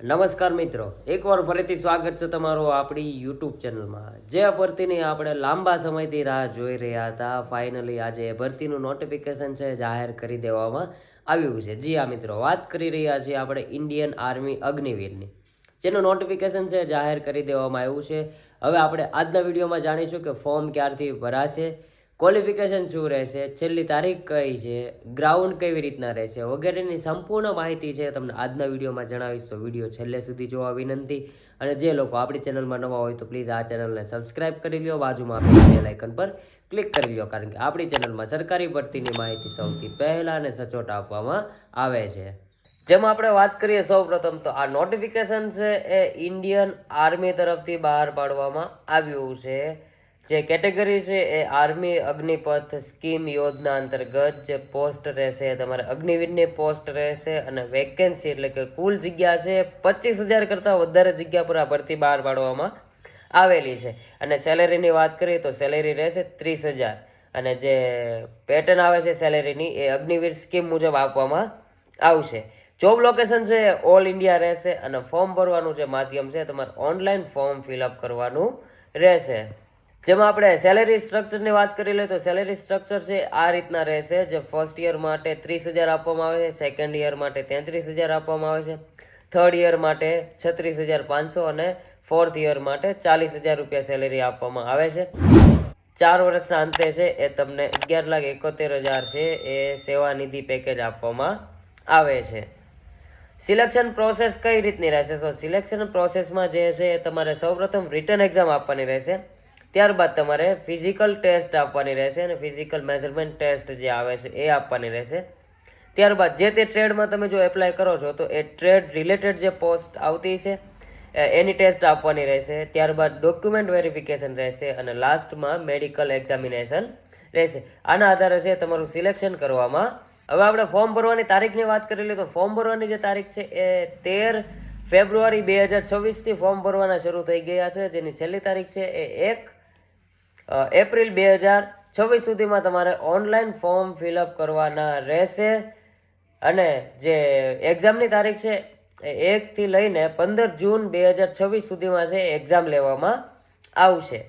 નમસ્કાર મિત્રો, એકવાર ફરીથી સ્વાગત છે તમારું આપણી યુટ્યુબ ચેનલમાં. જે ભરતીની આપણે લાંબા સમયથી રાહ જોઈ રહ્યા હતા, ફાઇનલી આજે ભરતીનું નોટિફિકેશન છે જાહેર કરી દેવામાં આવ્યું છે. જી હા મિત્રો, વાત કરી રહ્યા છીએ આપણે ઇન્ડિયન આર્મી અગ્નિવીરની, જેનું નોટિફિકેશન છે જાહેર કરી દેવામાં આવ્યું છે. હવે આપણે આજના વિડીયોમાં જાણીશું કે ફોર્મ ક્યારથી ભરાશે, ક્વોલિફિકેશન શું રહેશે, છેલ્લી તારીખ કઈ છે, ગ્રાઉન્ડ કેવી રીતના રહેશે વગેરેની સંપૂર્ણ માહિતી છે તમને આજના વિડીયોમાં જણાવીશ. તો વિડીયો છેલ્લે સુધી જોવા વિનંતી. અને જે લોકો આપણી ચેનલમાં નવા હોય તો પ્લીઝ આ ચેનલને સબસ્ક્રાઇબ કરી લો, બાજુમાં આપેલા બેલ આઇકન પર ક્લિક કરી લો, કારણ કે આપણી ચેનલમાં સરકારી ભરતીની માહિતી સૌથી પહેલાં અને સચોટ આપવામાં આવે છે. જેમાં આપણે વાત કરીએ સૌપ્રથમ તો આ નોટિફિકેશન છે એ ઇન્ડિયન આર્મી તરફથી બહાર પાડવામાં આવ્યું છે. જે કેટેગરી છે એ આર્મી અગ્નિપથ સ્કીમ યોજના અંતર્ગત જે પોસ્ટ રહેશે તમારે અગ્નિવીરની પોસ્ટ રહેશે. અને વેકેન્સી એટલે કે કુલ જગ્યા છે 25,000 કરતાં વધારે જગ્યા પર આ ભરતી બહાર પાડવામાં આવેલી છે. અને સેલેરીની વાત કરીએ તો સેલેરી રહેશે 30,000. અને જે પેટર્ન આવે છે સેલેરીની એ અગ્નિવીર સ્કીમ મુજબ આપવામાં આવશે. જોબ લોકેશન છે એ ઓલ ઇન્ડિયા રહેશે. અને ફોર્મ ભરવાનું જે માધ્યમ છે તમારે ઓનલાઈન ફોર્મ ફિલઅપ કરવાનું રહેશે. જેમાં આપણે સેલેરી સ્ટ્રક્ચરની વાત કરી લઈએ તો સેલેરી સ્ટ્રક્ચર છે આ રીતના રહેશે. જે ફર્સ્ટ યર માટે 30,000 આપવામાં આવે છે, સેકન્ડ યર માટે 33,000 આપવામાં આવે છે, થર્ડ યર માટે 36,500 અને ફોર્થ યર માટે 40,000 રૂપિયા સેલેરી આપવામાં આવે છે. 4 વર્ષના અંતે છે એ તમને 11,71,000 છે એ સેવા નિધિ પેકેજ આપવામાં આવે છે. સિલેક્શન પ્રોસેસ કઈ રીતની રહેશે? તો સિલેક્શન પ્રોસેસમાં જે છે એ તમારે સૌપ્રથમ રિટન એક્ઝામ આપવાની રહેશે. ત્યારબાદ તમારે ફિઝિકલ ટેસ્ટ આપવાની રહેશે અને ફિઝિકલ મેઝરમેન્ટ ટેસ્ટ જે આવે છે એ આપવાની રહેશે. ત્યારબાદ જે તે ટ્રેડમાં તમે જો એપ્લાય કરો છો તો એ ટ્રેડ રિલેટેડ જે પોસ્ટ આવતી છે એની ટેસ્ટ આપવાની રહેશે. ત્યારબાદ ડોક્યુમેન્ટ વેરિફિકેશન રહેશે અને લાસ્ટમાં મેડિકલ એક્ઝામિનેશન રહેશે. આના આધારે છે તમારું સિલેક્શન કરવામાં. હવે આપણે ફોર્મ ભરવાની તારીખની વાત કરી લઈએ તો ફોર્મ ભરવાની જે તારીખ છે એ 13 ફેબ્રુઆરી 2026થી ફોર્મ ભરવાના શરૂ થઈ ગયા છે. જેની છેલ્લી તારીખ છે એ 1 એપ્રિલ 2026 સુધીમાં તમારે ઓનલાઈન ફોર્મ ફિલઅપ કરવાના રહેશે. અને જે એક્ઝામની તારીખ છે એ 1 થી લઈને 15 જૂન 2026 સુધીમાં છે એક્ઝામ લેવામાં આવશે.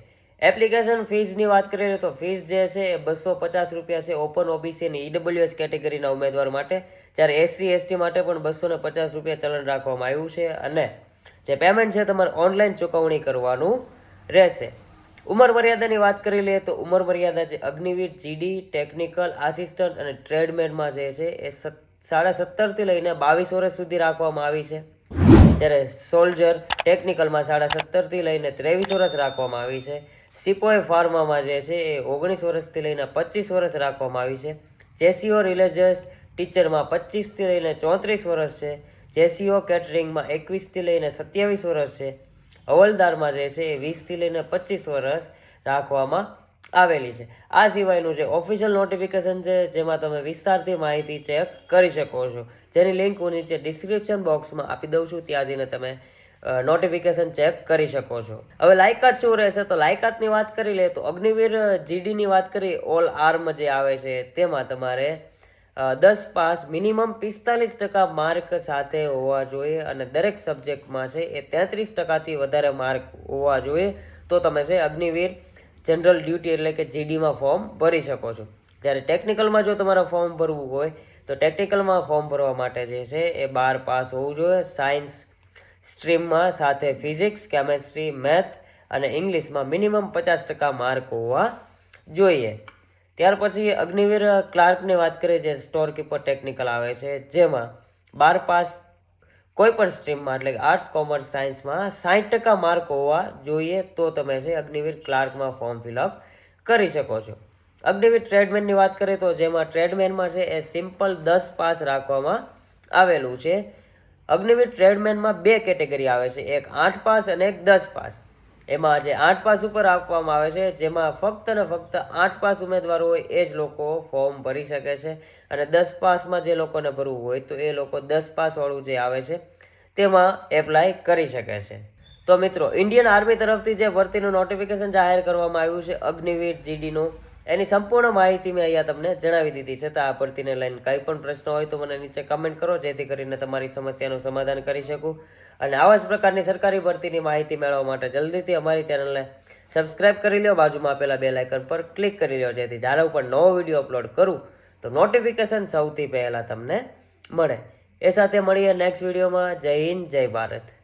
એપ્લિકેશન ફીઝની વાત કરીએ તો ફીઝ જે છે એ 250 રૂપિયા છે ઓપન ઓબીસી અને ઈડબ્લ્યુએસ કેટેગરીના ઉમેદવાર માટે. જ્યારે એસસી એસટી માટે પણ 250 રૂપિયા ચલણ રાખવામાં આવ્યું છે. અને જે પેમેન્ટ છે તમારે ઓનલાઈન ચૂકવણી કરવાનું રહેશે. ઉંમર મર્યાદાની વાત કરી લઈએ તો ઉંમર મર્યાદા છે અગ્નિવીર જીડી ટેકનિકલ આસિસ્ટન્ટ અને ટ્રેડમેનમાં જે છે એ 17.5 લઈને 22 વર્ષ સુધી રાખવામાં આવી છે. જ્યારે સોલ્જર ટેકનિકલમાં 17.5 લઈને 23 વર્ષ રાખવામાં આવી છે. સિપોય ફાર્મામાં જે છે એ 19 વર્ષથી લઈને 25 વર્ષ રાખવામાં આવી છે. જેસીઓ રિલીજિયસ ટીચરમાં 25થી લઈને 34 વર્ષ છે. જેસીઓ કેટરિંગમાં 21થી લઈને 27 વર્ષ છે. હવલદારમાં જે છે એ 20થી લઈને 25 વર્ષ રાખવામાં આવેલી છે. આ સિવાયનું જે ઓફિશિયલ નોટિફિકેશન છે જેમાં તમે વિસ્તારથી માહિતી ચેક કરી શકો છો, જેની લિંક હું નીચે ડિસ્ક્રિપ્શન બોક્સમાં આપી દઉં છું. ત્યાં જઈને તમે નોટિફિકેશન ચેક કરી શકો છો. હવે લાયકાત શું રહેશે? તો લાયકાતની વાત કરી લે તો અગ્નિવીર જીડીની વાત કરી ઓલ આર્મ જે આવે છે તેમાં તમારે 10 પાસ મિનિમમ 45% માર્ક સાથે હોવા જોઈએ. અને દરેક સબ્જેક્ટમાં છે એ 33%થી વધારે માર્ક હોવા જોઈએ. તો તમે છે અગ્નિવીર જનરલ ડ્યુટી એટલે કે જીડીમાં ફોર્મ ભરી શકો છો. જ્યારે ટેકનિકલમાં જો તમારે ફોર્મ ભરવું હોય તો ટેકનિકલમાં ફોર્મ ભરવા માટે જે છે એ 12 પાસ હોવું જોઈએ. સાયન્સ સ્ટ્રીમમાં સાથે ફિઝિક્સ, કેમેસ્ટ્રી, મેથ અને ઇંગ્લિશમાં મિનિમમ 50% માર્ક હોવા જોઈએ. ત્યાર પછી અગ્નિવીર ક્લાર્કની વાત કરીએ જે સ્ટોર કીપર ટેકનિકલ આવે છે, જેમાં 12 પાસ કોઈ પણ સ્ટ્રીમમાં એટલે કે આર્ટ્સ, કોમર્સ, સાયન્સમાં 60% માર્ક હોવા જોઈએ. તો તમે છે અગ્નિવીર ક્લાર્કમાં ફોર્મ ફિલઅપ કરી શકો છો. અગ્નિવીર ટ્રેડમેનની વાત કરીએ તો જેમાં ટ્રેડમેનમાં છે એ સિમ્પલ 10 પાસ રાખવામાં આવેલું છે. અગ્નિવીર ટ્રેડમેનમાં 2 કેટેગરી આવે છે, એક 8 પાસ અને એક 10 પાસ. એમાં જે 8 પાસ ઉપર આપવામાં આવે છે જેમાં ફક્ત ને ફક્ત 8 પાસ ઉમેદવાર હોય એ જ લોકો ફોર્મ ભરી શકે છે. અને 10 પાસમાં જે લોકોને ભરવું હોય તો એ લોકો 10 પાસ વાળું જે આવે છે તેમાં એપ્લાય કરી શકે છે. તો મિત્રો, ઇન્ડિયન આર્મી તરફથી જે ભરતીનું નોટિફિકેશન જાહેર કરવામાં આવ્યું છે અગ્નિવીર જીડીનું, એની સંપૂર્ણ માહિતી મેં અહીંયા તમને જણાવી દીધી છે. તો આ ભરતીને લઈને કંઈ પણ પ્રશ્ન હોય તો મને નીચે કમેન્ટ કરો, જેથી કરીને તમારી સમસ્યાનું સમાધાન કરી શકું. અને આવા જ પ્રકારની સરકારી ભરતીની માહિતી મેળવવા માટે જલ્દીથી અમારી ચેનલને સબસ્ક્રાઇબ કરી લો, બાજુમાં આપેલા બેલ આઇકન પર ક્લિક કરી લો, જેથી જ્યારે હું પણ નવો વિડીયો અપલોડ કરું તો નોટિફિકેશન સૌથી પહેલાં તમને મળે. એ સાથે મળીએ નેક્સ્ટ વિડીયોમાં. જય હિન્દ, જય ભારત.